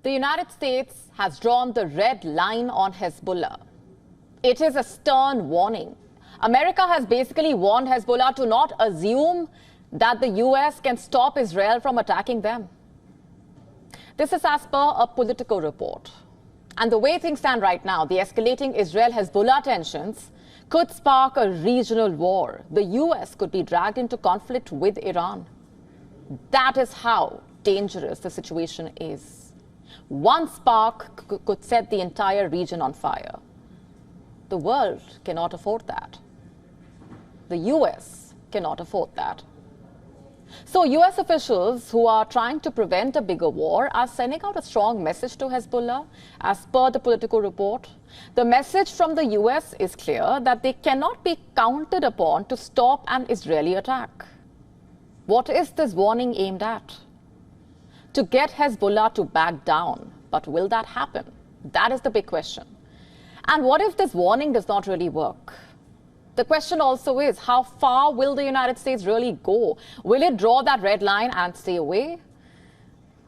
The United States has drawn the red line on Hezbollah. It is a stern warning. America has basically warned Hezbollah to not assume that the US can stop Israel from attacking them. This is as per a Politico report. And the way things stand right now, the escalating Israel-Hezbollah tensions could spark a regional war. The US could be dragged into conflict with Iran. That is how dangerous the situation is. One spark could set the entire region on fire. The world cannot afford that. The US cannot afford that. So US officials who are trying to prevent a bigger war are sending out a strong message to Hezbollah, as per the Politico report. The message from the US is clear that they cannot be counted upon to stop an Israeli attack. What is this warning aimed at? To get Hezbollah to back down. But will that happen? That is the big question. And what if this warning does not really work? The question also is, how far will the United States really go? Will it draw that red line and stay away?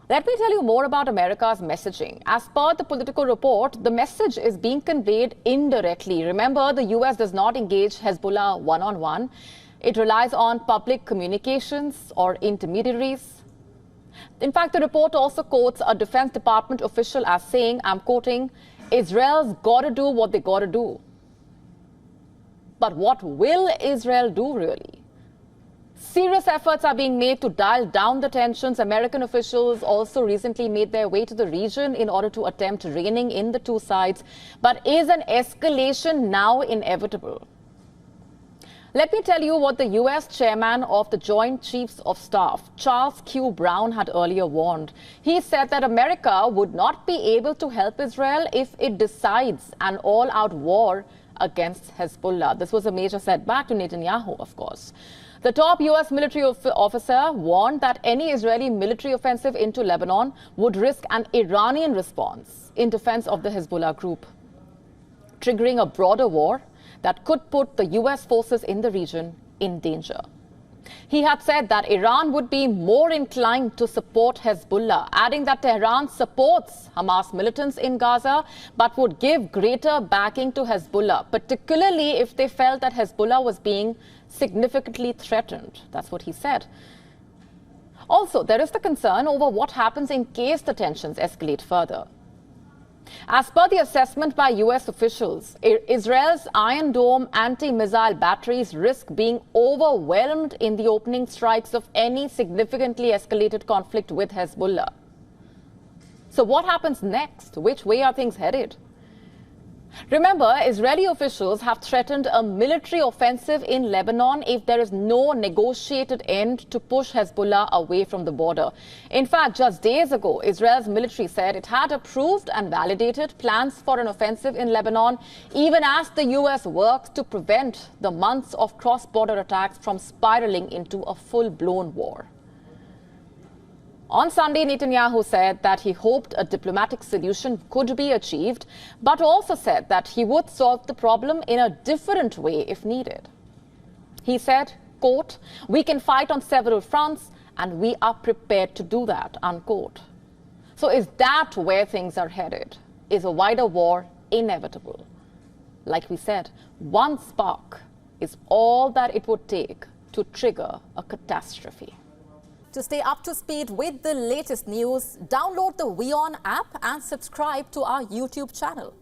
Let me tell you more about America's messaging. As per the Politico report, the message is being conveyed indirectly. Remember, the US does not engage Hezbollah one-on-one. It relies on public communications or intermediaries. In fact, the report also quotes a Defense Department official as saying, I'm quoting, Israel's got to do what they got to do. But what will Israel do, really? Serious efforts are being made to dial down the tensions. American officials also recently made their way to the region in order to attempt reining in the two sides. But is an escalation now inevitable? Let me tell you what the US chairman of the Joint Chiefs of Staff, Charles Q. Brown, had earlier warned. He said that America would not be able to help Israel if it decides an all-out war against Hezbollah. This was a major setback to Netanyahu, of course. The top US military officer warned that any Israeli military offensive into Lebanon would risk an Iranian response in defense of the Hezbollah group, triggering a broader war that could put the US forces in the region in danger. He had said that Iran would be more inclined to support Hezbollah, adding that Tehran supports Hamas militants in Gaza, but would give greater backing to Hezbollah, particularly if they felt that Hezbollah was being significantly threatened. That's what he said. Also, there is the concern over what happens in case the tensions escalate further. As per the assessment by US officials, Israel's Iron Dome anti-missile batteries risk being overwhelmed in the opening strikes of any significantly escalated conflict with Hezbollah. So what happens next? Which way are things headed? Remember, Israeli officials have threatened a military offensive in Lebanon if there is no negotiated end to push Hezbollah away from the border. In fact, just days ago, Israel's military said it had approved and validated plans for an offensive in Lebanon, even as the US works to prevent the months of cross-border attacks from spiraling into a full-blown war. On Sunday, Netanyahu said that he hoped a diplomatic solution could be achieved, but also said that he would solve the problem in a different way if needed. He said, quote, "We can fight on several fronts and we are prepared to do that," unquote. So is that where things are headed? Is a wider war inevitable? Like we said, one spark is all that it would take to trigger a catastrophe. To stay up to speed with the latest news, download the WION app and subscribe to our YouTube channel.